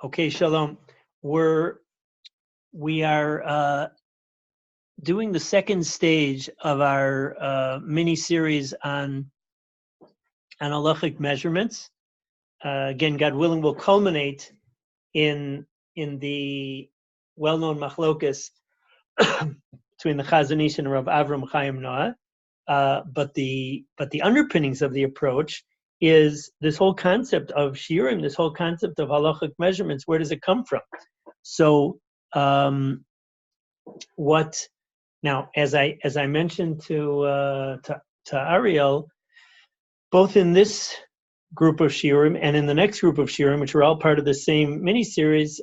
Okay, Shalom. We are doing the second stage of our mini series on halachic measurements. Again, God willing, will culminate in the well-known machlokas between the Chazon Ish and Rav Avram Chaim Noah. But the underpinnings of the approach is this whole concept of shiurim, this whole concept of halachic measurements. Where does it come from? So, what now? As I mentioned to Ariel, both in this group of shiurim and in the next group of shiurim, which are all part of the same mini series,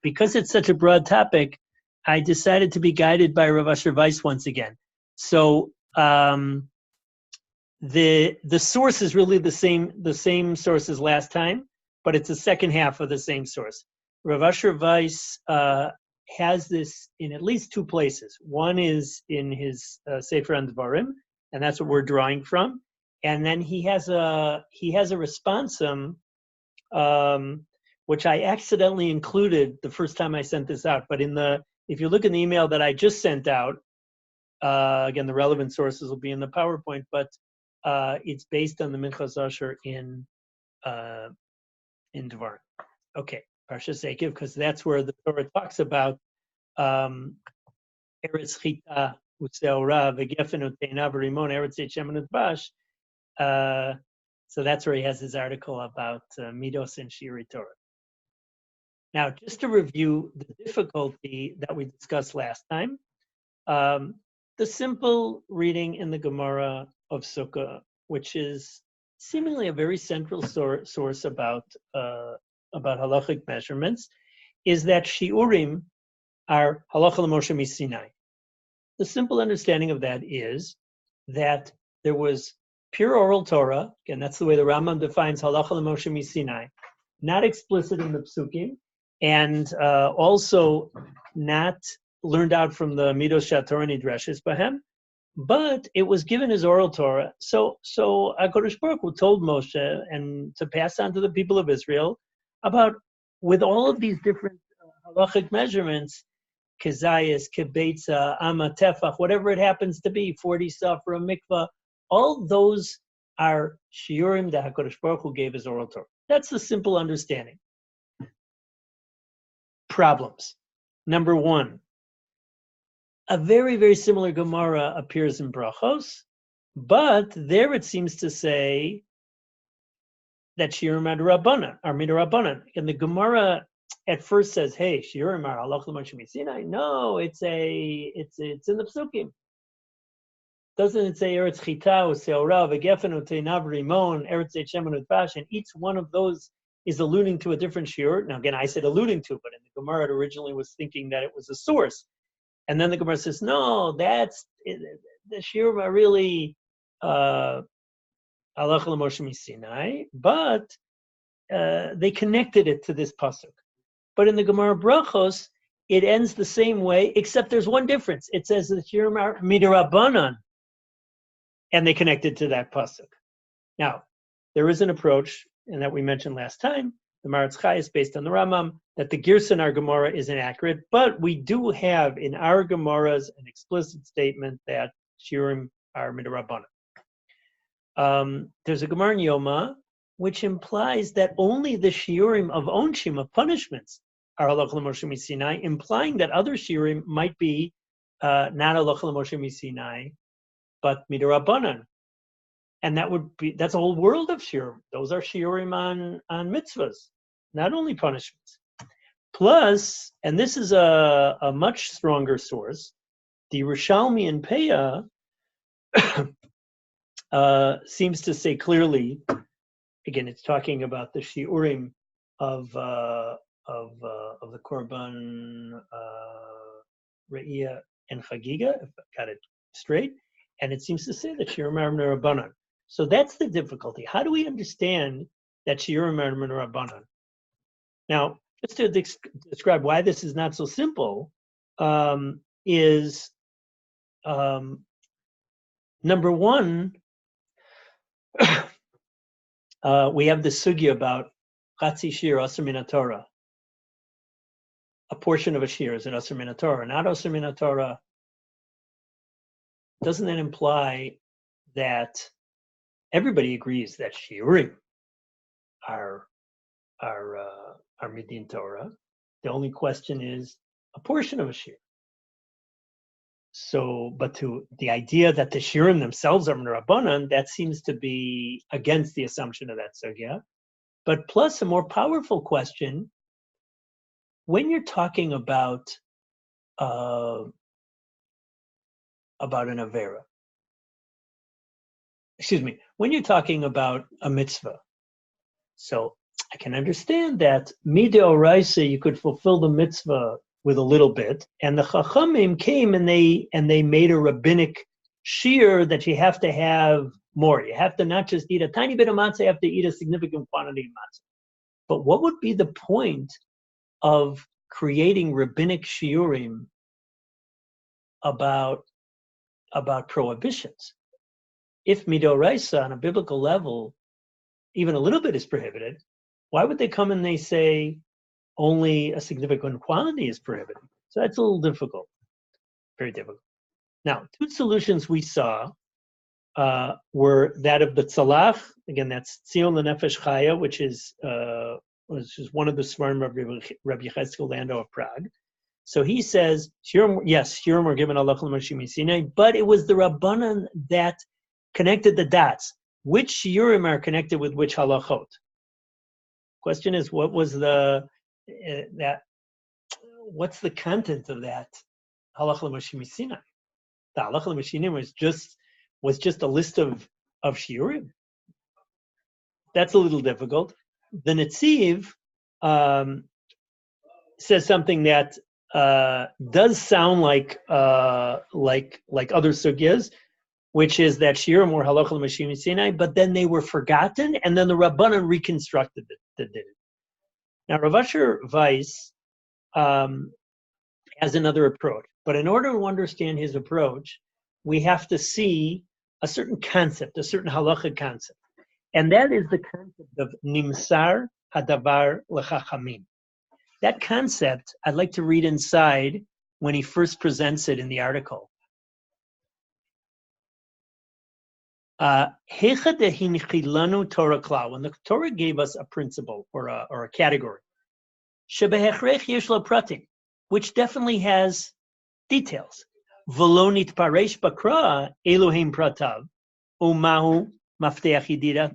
because it's such a broad topic, I decided to be guided by Rav Asher Weiss once again. So the source is really the same source as last time, but it's the second half of the same source. Rav Asher Weiss has this in at least two places. One is in his Sefer on Dvarim, and that's what we're drawing from. And then he has a responsum, which I accidentally included the first time I sent this out. But if you look in the email that I just sent out, again, the relevant sources will be in the PowerPoint, but it's based on the Minchas Asher in Dvarim. Okay, Parshas Ekev, because that's where the Torah talks about Eretz Chita Useora V'Gefen Uteina V'Rimon Eretz Shemen Udbash. So that's where he has his article about Midos and Shiri Torah. Now, just to review the difficulty that we discussed last time, the simple reading in the Gemara of Sukkah, which is seemingly a very central source about halachic measurements, is that shiurim are halacha l'Moshe miSinai. The simple understanding of that is that there was pure oral Torah, again, that's the way the Rambam defines halacha l'Moshe miSinai, not explicit in the psukim, and also not learned out from the Midos Shatorah Nidreshes Bahem, but it was given as oral Torah. So HaKadosh Baruch Hu told Moshe and to pass on to the people of Israel about, with all of these different halachic measurements, kezayis, kebetza, ama, tefach, whatever it happens to be, 40 safra, mikvah, all those are shiurim that HaKadosh Baruch Hu gave as oral Torah. That's the simple understanding. Problems. Number one, a very, very similar Gemara appears in Brachos, but there it seems to say that shiurim are midrabanan. And the Gemara at first says, "Hey, shiurim are halacha l'Moshe miSinai." No, it's in the psukim. Doesn't it say Eretz Chita Useora V'Gefen Uteina V'Rimon Eretz Shemen Udbash? And each one of those is alluding to a different shiur. Now, again, I said alluding to, but in the Gemara it originally was thinking that it was a source. And then the Gemara says, no, that's the shiurim are really halacha l'Moshe miSinai, but they connected it to this pasuk. But in the Gemara Brachos, it ends the same way, except there's one difference. It says the shiurim are midrabanan, and they connected to that pasuk. Now, there is an approach, and that we mentioned last time, the Maratz Chai is based on the Rambam, that the Girsa in our Gemara is inaccurate, but we do have in our Gemaras an explicit statement that shiurim are midrabanan. There's a Gemara in Yoma which implies that only the shiurim of onshim, of punishments, are halacha l'Moshe miSinai, implying that other shiurim might be not halacha l'Moshe miSinai, but midrabanan. And that's a whole world of shiurim. Those are shiurim on mitzvahs, not only punishments. Plus, and this is a much stronger source, the Rishalmi and Peah seems to say clearly, again, it's talking about the shiurim of the Korban Re'iyah and Chagiga, if I got it straight, and it seems to say that shiurim are midrabanan. So that's the difficulty. How do we understand that shiurim are midrabanan? Now, just to describe why this is not so simple, is number one, we have the sugya about chatzi shir asur min Torah. a portion of a shir is an Asr Min Torah, not Asr Min Torah, doesn't that imply that everybody agrees that shiurim are Midin Torah? The only question is a portion of a shir. So, but to the idea that the shiurim themselves are Rabbanan, that seems to be against the assumption of that sugya. But plus a more powerful question, when you're talking about an avera, when you're talking about a mitzvah, so I can understand that mideoraisa you could fulfill the mitzvah with a little bit, and the Chachamim came and they made a rabbinic shear that you have to have more. You have to not just eat a tiny bit of matzah, you have to eat a significant quantity of matzah. But what would be the point of creating rabbinic shiurim about prohibitions? If midoraisa on a biblical level, even a little bit is prohibited, why would they come and they say only a significant quantity is prohibited? So that's a little difficult, very difficult. Now, two solutions we saw were that of the tzalach. Again, that's Tzion L'Nefesh Chaya, which is one of the svarim of Rabbi Cheskel Landau of Prague. So he says, shiurim were given halacha l'Moshe Sinai, but it was the Rabbanan that connected the dots. Which shiurim are connected with which halachot? Question is, what was what's the content of that halacha l'Moshe Sinai? The halacha l'Moshe Sinai was just a list of shiurim. That's a little difficult. The Netziv says something that does sound like other sugyas, which is that shiurim were halacha l'Moshe Sinai, but then they were forgotten, and then the Rabbanan reconstructed it. Now, Rav Asher Weiss has another approach, but in order to understand his approach, we have to see a certain concept, a certain halacha concept, and that is the concept of nimsar hadavar l'chachamim. That concept, I'd like to read inside when he first presents it in the article. When the Torah gave us a principle or a category, which definitely has details. Volonit paresh bakra Elohim pratav umahu mafteach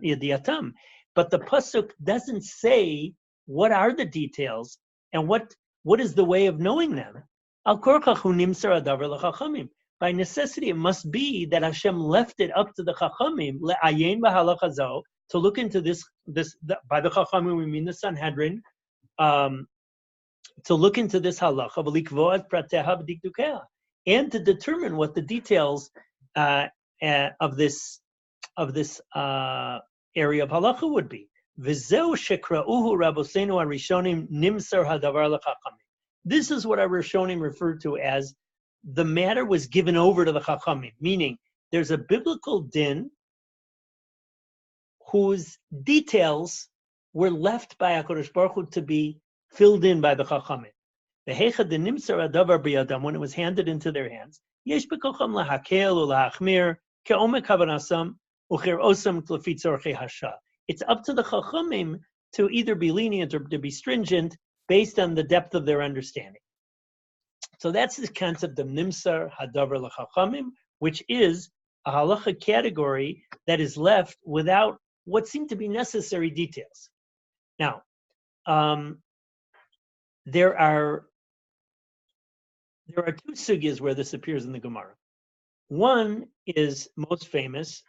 yediatam. But the pasuk doesn't say what are the details and what is the way of knowing them. Al korchachu nimsar adavar l'chachamim. By necessity, it must be that Hashem left it up to the Chachamim le'ayin b'halacha zo, to look into this. By the Chachamim we mean the Sanhedrin, to look into this halacha v'likvoat prateha v'dikdukea, and to determine what the details of this area of halacha would be. V'zeu shekra'uhu rabosenu harishonim nimsar hadavar l'chachamim. This is what our Rishonim referred to as the matter was given over to the Chachamim, meaning there's a biblical din whose details were left by HaKadosh Baruch Hu to be filled in by the Chachamim. When it was handed into their hands, it's up to the Chachamim to either be lenient or to be stringent based on the depth of their understanding. So that's the concept of nimsar hadavar l'chachamim, which is a halacha category that is left without what seem to be necessary details. Now, there are two sugyas where this appears in the Gemara. One is most famous,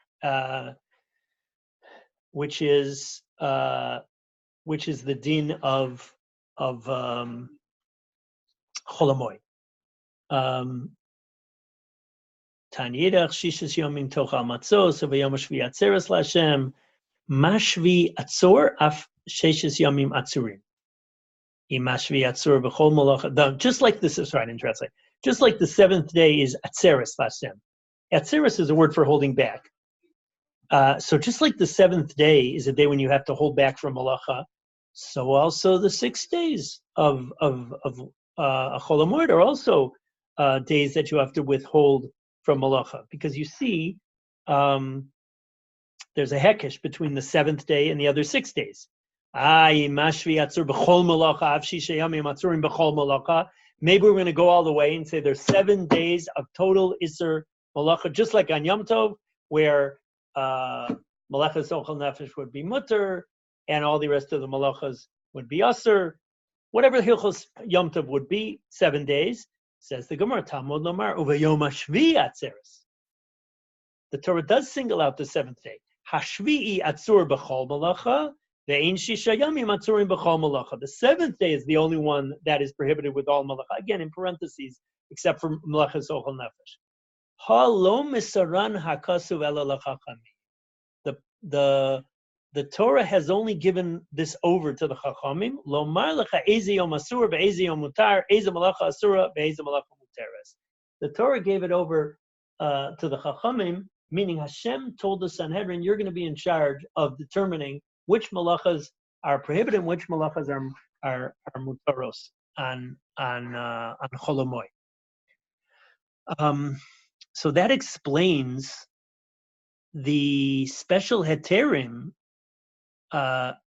which is the din of cholamoy. Tanirach shishas yomim tochal matzos v'yom shvi atzeres l'Hashem mashvi atzor af shishas yomim atzurim. Imashvi atzor b'chol malacha. Just like this is right in translate. Just like the seventh day is atzeres l'Hashem. Atzeres is a word for holding back. So just like the seventh day is a day when you have to hold back from malacha, so also the 6 days of a Chol Hamoed are also days that you have to withhold from malacha, because you see there's a hekesh between the 7th day and the other 6 days. Maybe we're going to go all the way and say there's 7 days of total Isser Malacha, just like on Yom Tov, where Malachas Ochel Nefesh would be mutter, and all the rest of the Malachas would be Asr. Whatever Hilchos Yom Tov would be, 7 days, says the Gemara, Talmud Lomar, Uvayom HaShvi Atzeres. The Torah does single out the 7th day. Hashvi'i Atzur B'chol Malacha, Ve'ein Shisha Yamim Atzurim B'chol Malacha. The 7th day is the only one that is prohibited with all Malacha. Again, in parentheses, except for Malachas Ochel Nefesh. Ha lo misaran hakasuv ela l'chachamim. The Torah has only given this over to the Chachamim. Lomar lecha eze yom asur ve'eze yom mutar, eze malacha asura ve'eze malacha muteres. The Torah gave it over to the Chachamim, meaning Hashem told the Sanhedrin, you're going to be in charge of determining which malachas are prohibited and which malachas are mutaros on Chol Hamoed. So that explains the special heterim that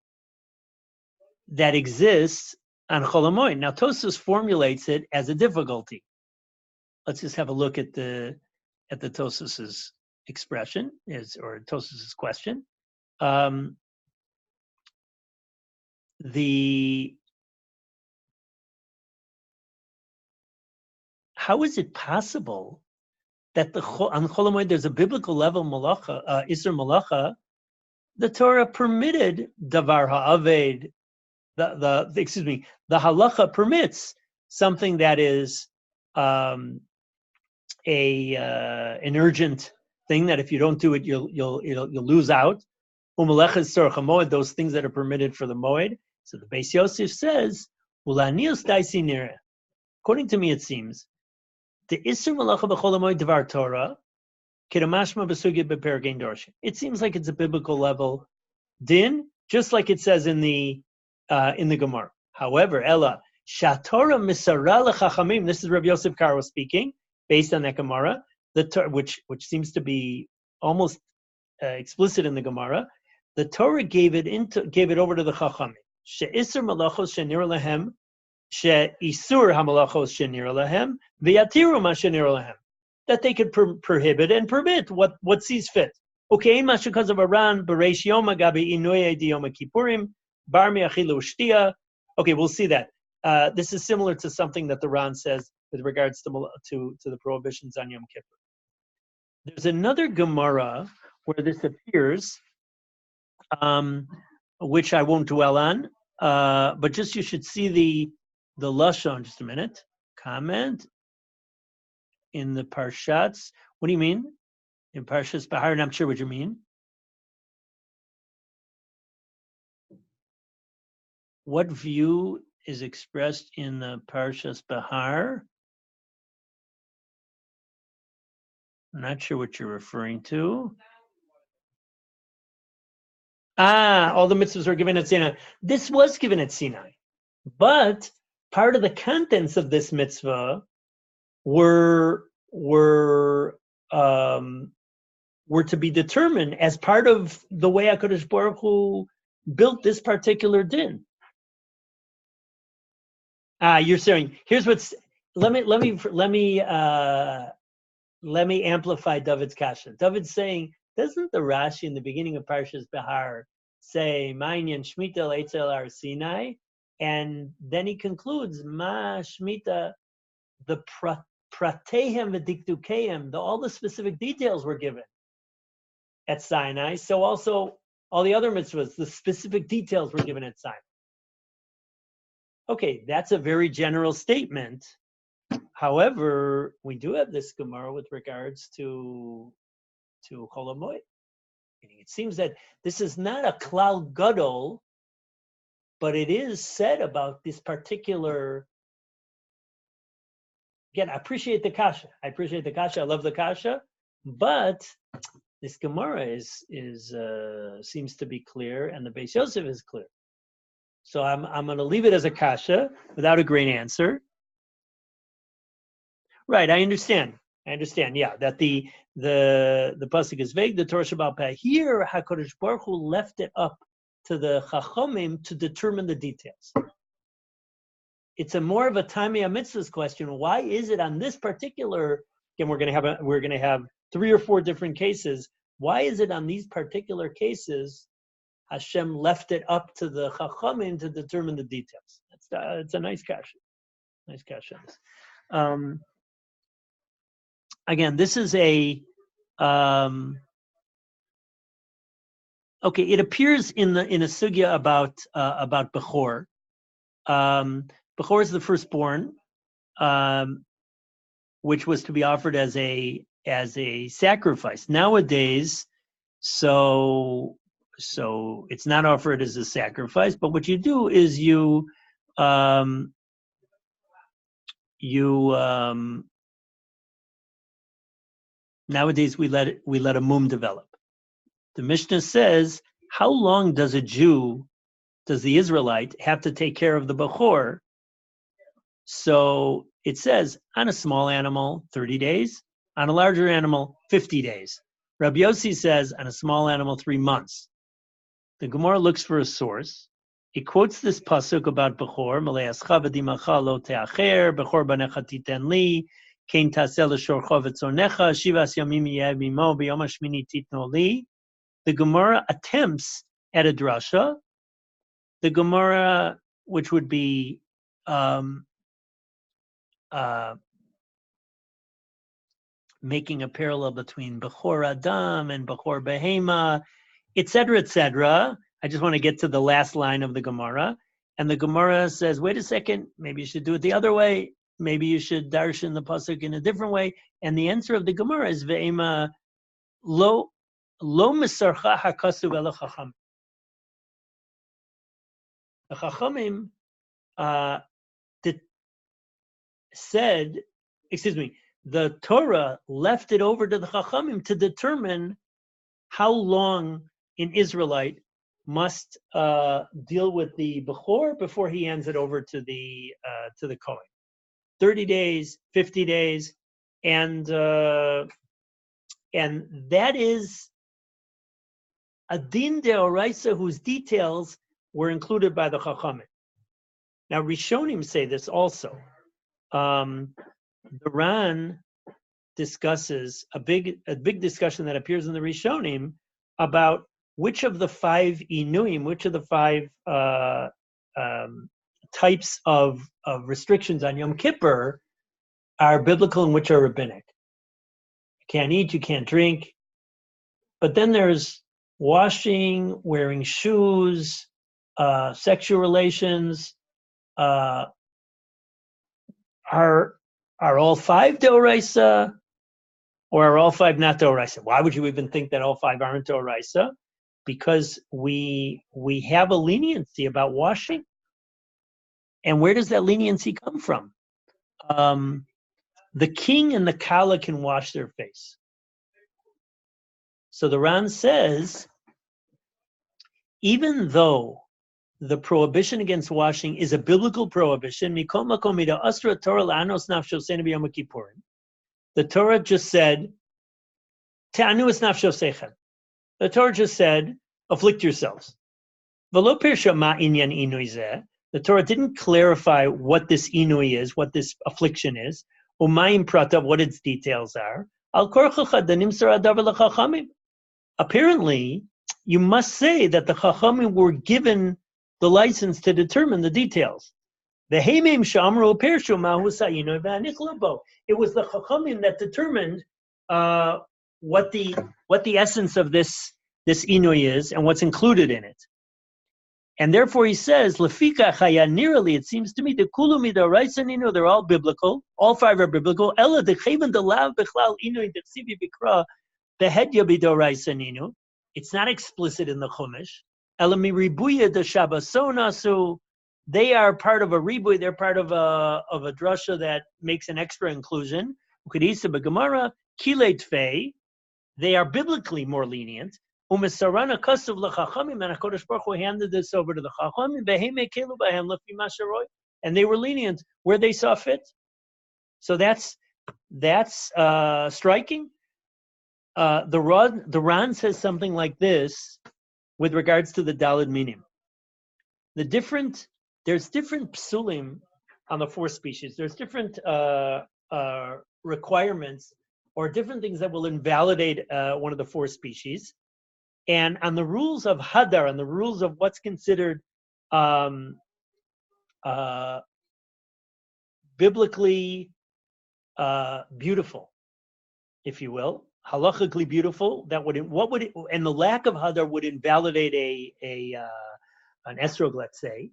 exists on Chol Hamoed. Now Tosfos formulates it as a difficulty. Let's just have a look at the Tosfos's expression or Tosfos's question. How is it possible that on Chol Hamoed there's a biblical level malacha, Isser Malacha? The Torah permitted Davar Ha'aved, the halacha permits something that is an urgent thing, that if you don't do it, you'll lose out. Umalechas Tzorach HaMoed, those things that are permitted for the Moed. So the Beis Yosef says, Ulanios Daisi Nira. According to me, it seems the Isser Malacha B'Chol Hamoed Davar Torah. It seems like it's a biblical level din, just like it says in the Gemara. However, Ella Shatora Misara L'Chachamim. This is Rabbi Yosef Karo speaking, based on that Gemara, which seems to be almost explicit in the Gemara. The Torah gave it over to the Chachamim. She'isur malachos shenir lahem, she'isur hamalachos shenir lahem, v'yatiru ma shenir lahem. That they could prohibit and permit what sees fit. Okay, because of Aran, Bereish Yom Gabi Inoye Di Yom Kippurim, Bar Mi'achilu Shtia. Okay, we'll see that. This is similar to something that the Ran says with regards to the prohibitions on Yom Kippur. There's another Gemara where this appears, which I won't dwell on, but just you should see the Lashon. Just a minute. Comment. In the Parshats, what do you mean? In Parshas Bahar, and I'm sure what you mean. What view is expressed in the Parshas Bahar? I'm not sure what you're referring to. All the mitzvahs were given at Sinai. This was given at Sinai, but part of the contents of this mitzvah were to be determined as part of the way HaKadosh Baruch Hu built this particular din. You're saying here's what's. Let me amplify David's kasha. David's saying, doesn't the Rashi in the beginning of Parshas Behar say Ma'inyan Shmita Leitzel Ar Sinai, and then he concludes Ma Shmita, the pratehem v'dikdukehem, all the specific details were given at Sinai. So also all the other mitzvahs, the specific details were given at Sinai. Okay, that's a very general statement. However, we do have this Gemara with regards to Chol Hamoed. It seems that this is not a klal gadol, but it is said about this particular. Again, I appreciate the kasha. I love the kasha, but this Gemara is seems to be clear, and the Beis Yosef is clear. So I'm going to leave it as a kasha without a great answer. Right, I understand. Yeah, that the pasuk is vague. The Torah Shabbat Peh. Here, Hakadosh Baruch Hu left it up to the Chachamim to determine the details. It's a more of a Tamei Mitzvahs question. Why is it on this particular? Again, we're going to have 3 or 4 different cases. Why is it on these particular cases Hashem left it up to the Chachamim to determine the details? It's a nice question. Nice question. Again, this is a okay. It appears in a sugya about Bechor. Bechor is the firstborn, which was to be offered as a sacrifice. Nowadays, so it's not offered as a sacrifice, but what you do is nowadays we let a mum develop. The Mishnah says, how long does the Israelite, have to take care of the Bechor? So it says, on a small animal, 30 days. On a larger animal, 50 days. Rabbi Yossi says, on a small animal, 3 months. The Gemara looks for a source. It quotes this pasuk about Bechor, Maleascha v'dimacha lo te'acher, Bechor banecha titen li, Kein taseh l'shorcho v'tzonecha, shivas yamim yeh mimo, b'yom hashmini titno li. The Gemara attempts at a drasha. The Gemara, which would be making a parallel between Bechor Adam and Bechor Behema, etc., etc. I just want to get to the last line of the Gemara. And the Gemara says, wait a second, maybe you should do it the other way. Maybe you should darshan the pasuk in a different way. And the answer of the Gemara is Ve'ema lo misarcha hakasuv ela chacham. The Chachamim the Torah left it over to the Chachamim to determine how long an Israelite must deal with the Bechor before he hands it over to the Kohen. 30 days, 50 days, and that is a din deoraisa whose details were included by the Chachamim. Now, Rishonim say this also. The Ran discusses a big discussion that appears in the Rishonim about which of the 5 inuim, which of the 5 types of restrictions on Yom Kippur are biblical and which are rabbinic. You can't eat, you can't drink. But then there's washing, wearing shoes, sexual relations. Are all 5 deoraisa, or are all 5 not deoraisa? Why would you even think that all 5 aren't deoraisa? Because we have a leniency about washing. And where does that leniency come from? The king and the kala can wash their face. So the Ran says, even though the prohibition against washing is a biblical prohibition, the Torah just said, the Torah just said, afflict yourselves. The Torah didn't clarify what this inui is, what this affliction is, what its details are. Apparently, you must say that the Chachamim were given the license to determine the details. It was the Chachamim that determined what the essence of this inui is and what's included in it. And therefore he says, Lefika chayanirali, it seems to me, the kulu midaraisa, they're all biblical, all 5 are biblical. Ella de cheven de lav bechlal inui de ksivi bikra behedya bidaraisa ninu. It's not explicit in the Chumash. Ella mi ribuya de shabasonasu. They are part of a ribuy, they're part of a drasha that makes an extra inclusion. Ukadisa begemara kilei tfei. They are biblically more lenient. Umisarana kasav lechachamim, and HaKadosh Baruch Hu handed this over to the chachamim. Beheme kelu bahem lefi masharoi, and they were lenient where they saw fit. So that's That's striking. The Ran says something like this with regards to the Daled Minim. There's different psulim on the four species. There's different requirements or different things that will invalidate one of the four species. And on the rules of Hadar, and the rules of what's considered biblically beautiful, if you will, halachically beautiful, and the lack of Hadar would invalidate an esrog, let's say.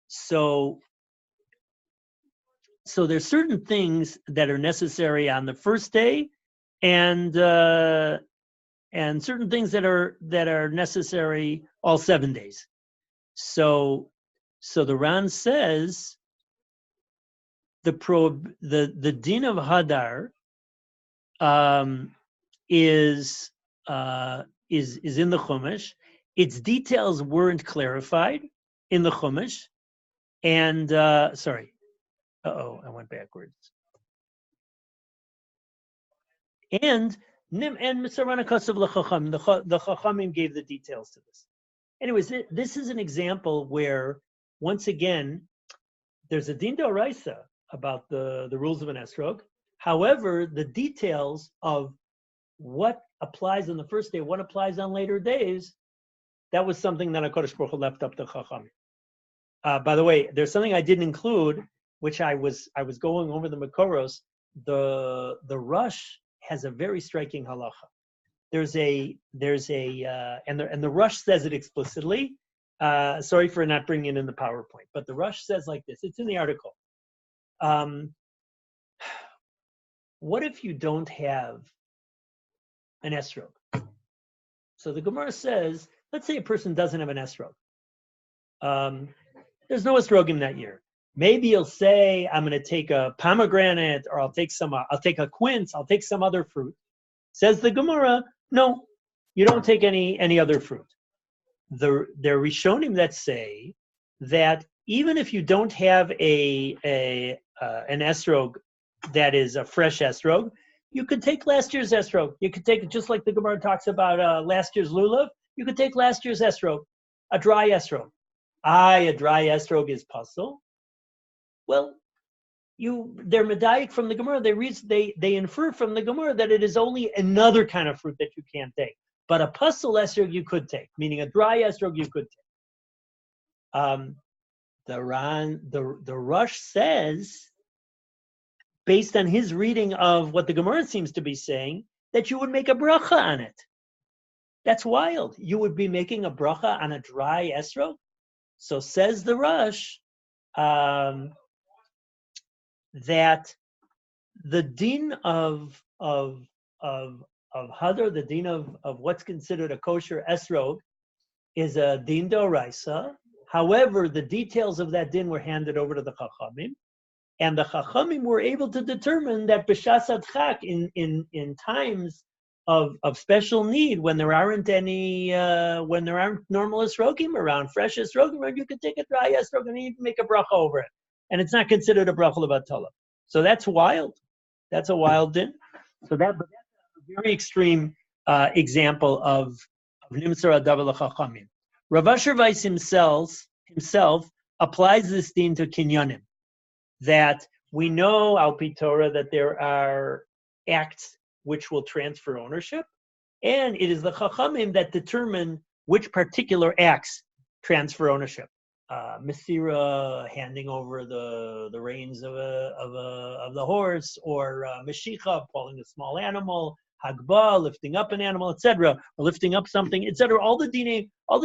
So there's certain things that are necessary on the first day, and certain things that are necessary all 7 days. So the Ran says the din of Hadar is in the Chumash. Its details weren't clarified in the Chumash, and sorry. I went backwards. And Misarana Kasav l'Chacham, the Chachamim gave the details to this. Anyways, this is an example where, once again, there's a din d'oraisa about the rules of an esrog. However, the details of what applies on the first day, what applies on later days, that was something that HaKadosh Baruch Hu left up to Chachamim. By the way, there's something I didn't include, which I was going over the Makoros. The Rush has a very striking halacha. And the Rush says it explicitly. Sorry for not bringing it in the PowerPoint, but the Rush says like this. It's in the article. What if you don't have an esrog? So the Gemara says, let's say a person doesn't have an esrog. There's no esrogim that year. Maybe you'll say, I'm going to take a pomegranate, or I'll take a quince, I'll take some other fruit. Says the Gemara, no, you don't take any other fruit. There are Rishonim that say that even if you don't have an esrog that is a fresh esrog, you could take last year's esrog. You could take it just like the Gemara talks about last year's lulav. You could take last year's esrog, a dry esrog. A dry esrog is pasul. Well, they're medayik from the Gemara. They infer from the Gemara that it is only another kind of fruit that you can't take. But a pasul esrog you could take, meaning a dry esrog you could take. The Rush says, based on his reading of what the Gemara seems to be saying, that you would make a bracha on it. That's wild. You would be making a bracha on a dry esrog? So says the Rush, that the din of Hadar, the din of what's considered a kosher esrog, is a din d'oraisa. However, the details of that din were handed over to the Chachamim, and the Chachamim were able to determine that b'shas adchak, in times of special need, when there aren't normal esrogim around, fresh esrogim around, you can take a dry esrog and even make a bracha over it, and it's not considered a bracha levatala. So that's wild. That's a wild din. So that's a very extreme example of nimtzar adav l'chachamim. Rav Asher Weiss himself applies this din to kinyanim, that we know al pi Torah that there are acts which will transfer ownership, and it is the chachamim that determine which particular acts transfer ownership. Mesira, handing over the reins of the horse, or meshicha, pulling a small animal, hagba, lifting up an animal, etc., or lifting up something, etc. All the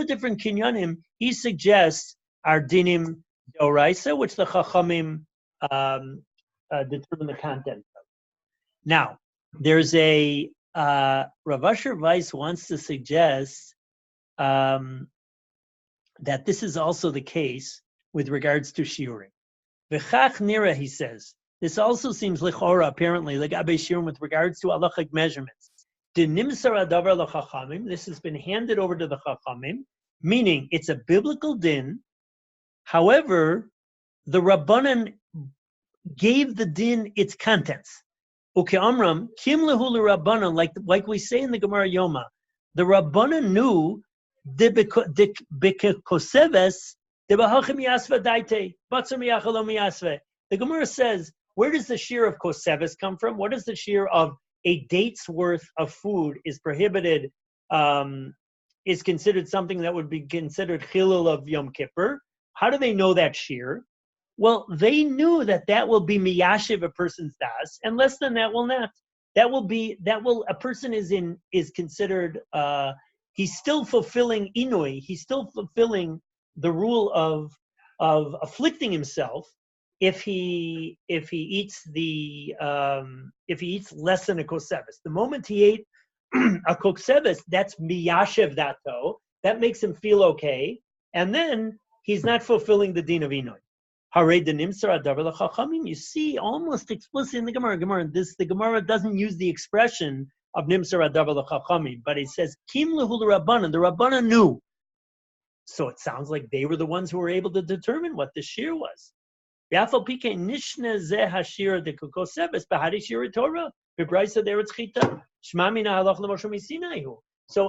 different kinyanim he suggests are dinim d'oraisa, which the chachamim determine the content of. Now, there's a Rav Asher Weiss wants to suggest that this is also the case with regards to shiurim. V'chach nira, he says, this also seems lichora, apparently, like Abay Shiurim with regards to halachic measurements. De nimsar adavar l'chachamim, this has been handed over to the chachamim, meaning it's a biblical din. However, the Rabbanan gave the din its contents. Okay, Amram, Kim Lehulu Rabbanan, like we say in the Gemara Yoma, the Rabbanan knew the Koseves, the Bahachim Yasva Daite, Batsam Yachalom Yasve. The Gemara says, where does the shear of Koseves come from? What is the shear of a date's worth of food is prohibited, is considered something that would be considered Chilul of Yom Kippur? How do they know that shear? Well, they knew that will be miyashiv a person's das, and less than that will not. A person is considered, he's still fulfilling inui, he's still fulfilling the rule of afflicting himself if he eats less than a koseves. The moment he ate a koseves, that's miyashiv dato, that makes him feel okay, and then he's not fulfilling the din of inui. You see almost explicit in the Gemara. The Gemara doesn't use the expression of nimsar adavar l'chachamim, but it says kim lehul rabbanan. The rabbanan knew, so it sounds like they were the ones who were able to determine what the shear was. So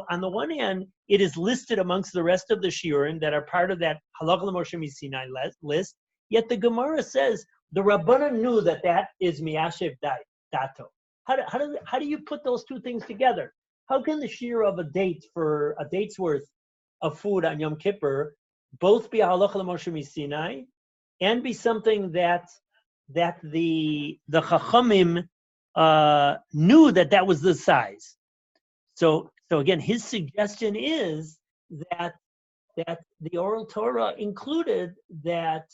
on the one hand, it is listed amongst the rest of the shiurim that are part of that halach l'Moshe Sinai list. Yet the Gemara says the Rabbanan knew that is miyashiv dato. How do you put those two things together? How can the shear of a date for a date's worth of food on Yom Kippur both be a halacha l'Moshe Sinai and be something that the Chachamim knew that was the size? So again, his suggestion is that the oral Torah included that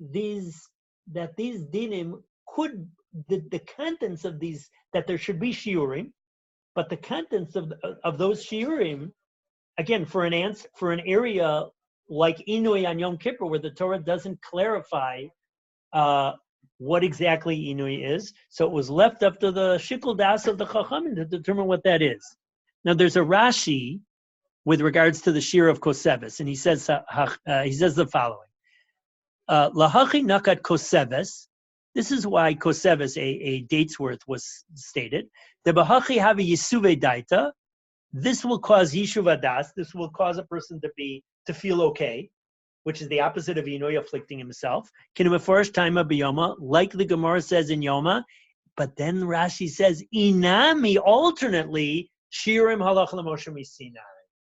these dinim could, the contents of these, that there should be shiurim, but the contents of those shiurim, again, for an area like Inui on Yom Kippur, where the Torah doesn't clarify what exactly Inui is, so it was left up to the shikul das of the Chachamim to determine what that is. Now, there's a Rashi with regards to the shear of Koseves, and he says the following. Lahachi nakat Koseves. This is why Koseves, a date's worth, was stated. The Bahachi have a Yisuve daita. This will cause Yishuv das. This will cause a person to feel okay, which is the opposite of Inoy afflicting himself. Kinumafarish taima b'yoma, like the Gemara says in Yoma, but then Rashi says inami alternately shirim halach l'Moshe Sinai.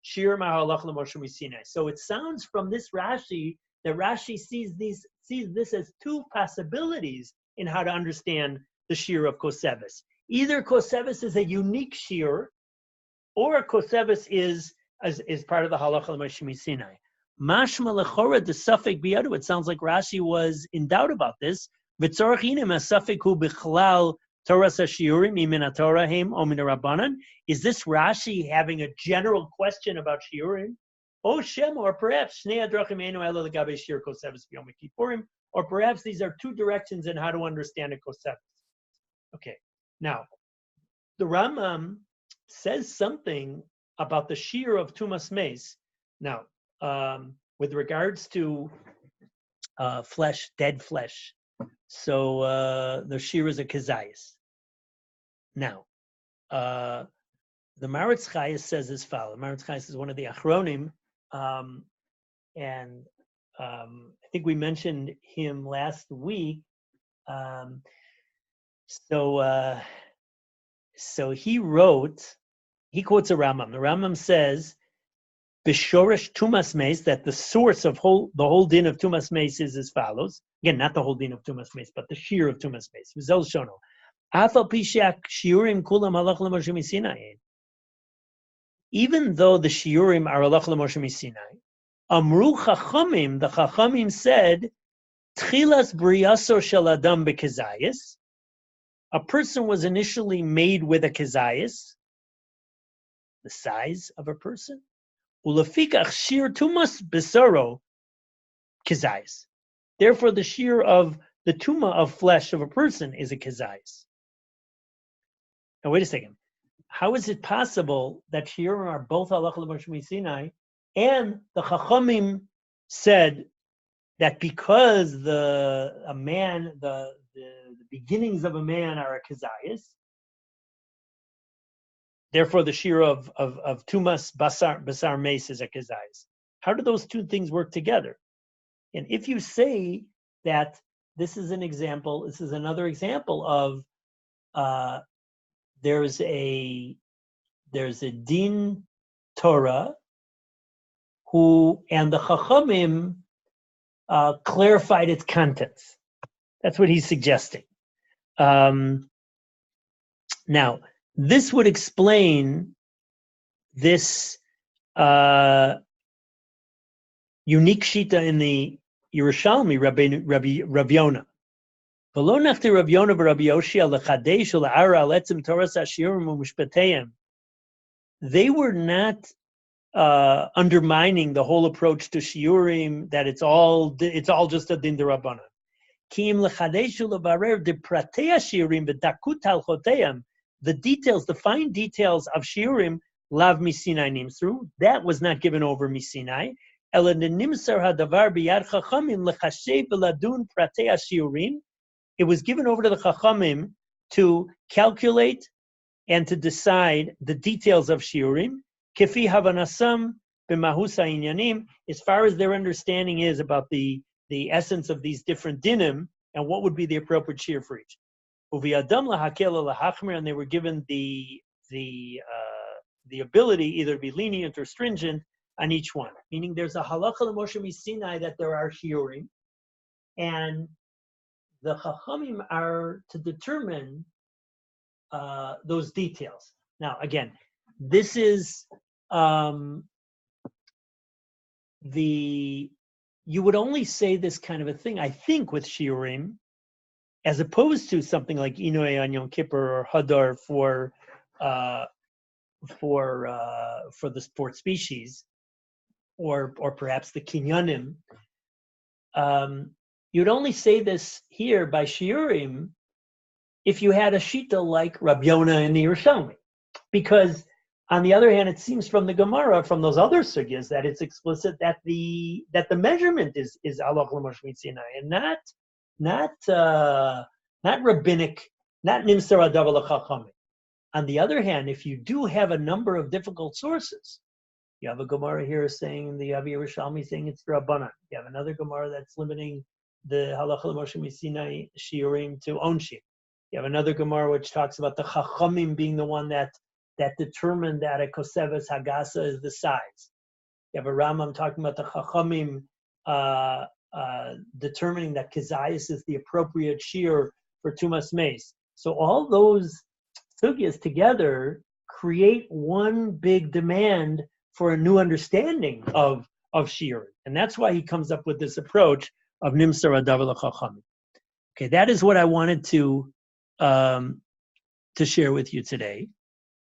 Shirim halach l'Moshe Sinai. So it sounds from this Rashi that Rashi sees this as two possibilities in how to understand the shear of Koseves. Either Koseves is a unique shear, or Koseves is part of the halacha l'Moshe Sinai. Mashma lechora the suffix biyadu. It sounds like Rashi was in doubt about this. V'tzorach inem asafik hu bichlal Torahs hashiurim imin haTorah hem o min Rabbanan. Is this Rashi having a general question about shiurim? Oh, Shem, or perhaps Shnei Adrachim Enu Elo Legabe Shir Koseves B'Yom Kippurim, or perhaps these are two directions in how to understand a Koseves. Okay, now the Rambam says something about the shear of Tumas Meis. Now, with regards to flesh, dead flesh, so the shear is a kezayis. Now, the Maritz Chayes says as follows. Maritz Chayes is one of the Achronim. And I think we mentioned him last week. So he quotes a Rambam. The Rambam says, B'shorish Tumas Meis, that the source of the whole din of Tumas Meis is as follows. Again, not the whole din of Tumas Meis, but the shear of Tumas Meis. V'zel shono. Afal pishak shiurim kulam halach l'Moshe Sinai. Even though the shiurim are halach l'Moshe Sinai, Amru Chachamim, the Chachamim said, Tchilas briyaso shel adam bekezayis. A person was initially made with a kezayis, the size of a person. Ulefikach shir tumas besaro kezayis. Therefore, the shear of the tuma of flesh of a person is a kezayis. Now, wait a second. How is it possible that shiurim are both halach l'Moshe Sinai, and the Chachamim said that because the beginnings of a man are a kezayis, therefore the shear of tumas basar mace is a kezayis. How do those two things work together? And if you say that this is an example, this is another example of there's a din Torah and the Chachamim clarified its contents. That's what he's suggesting. Now, this would explain this unique shita in the Yerushalmi, Rabbi Yonah. V'lo nachti Rabbi Yonah v'Rabbi Yoshia lechadesh u'la'ara al etzem Toras ha'shiurim u'mishpateim. They were not undermining the whole approach to shiurim, that it's all just a din d'Rabbanan. Ki im lechadesh u'levarer de pratei ha'shiurim v'dakut halchoteim. The details, the fine details of shiurim, lav misinai nimsru. That was not given over misinai. Ela nimsar hadavar biyad chachamim lechashev v'ladun pratei ha'shiurim. It was given over to the chachamim to calculate and to decide the details of shiurim, kefi havanasam b'mahus ha'inyanim, as far as their understanding is about the essence of these different dinim and what would be the appropriate shiur for each. Uvi'adam lahakel lahachmir, and they were given the ability either to be lenient or stringent on each one. Meaning, there's a halacha l'Moshe Sinai that there are shiurim, and the chachamim are to determine those details. Now, again, this is you would only say this kind of a thing, I think, with shiurim, as opposed to something like Inoy on Yom Kippur or Hadar for the sport species, or perhaps the kinyanim. You'd only say this here by shiurim if you had a shita like Rabbi Yonah in the Yerushalmi, because on the other hand, it seems from the Gemara, from those other sugyas, that it's explicit that the measurement is alach l'Moshe Sinai, and not rabbinic, not nimsar adav l'chachamim. On the other hand, if you do have a number of difficult sources, you have a Gemara here saying, the Avi Yerushalmi saying it's Rabbanan. You have another Gemara that's limiting the halacha l'Moshe Sinai shiurim to onshim. You have another Gemara which talks about the Chachamim being the one that determined that a Koseves Hagasa is the size. You have a Rambam talking about the Chachamim determining that Kezayis is the appropriate shiur for Tumas Meis. So all those sugyas together create one big demand for a new understanding of shiur. And that's why he comes up with this approach of Nimsar Adav l'Chachamim. Okay, that is what I wanted to share with you today.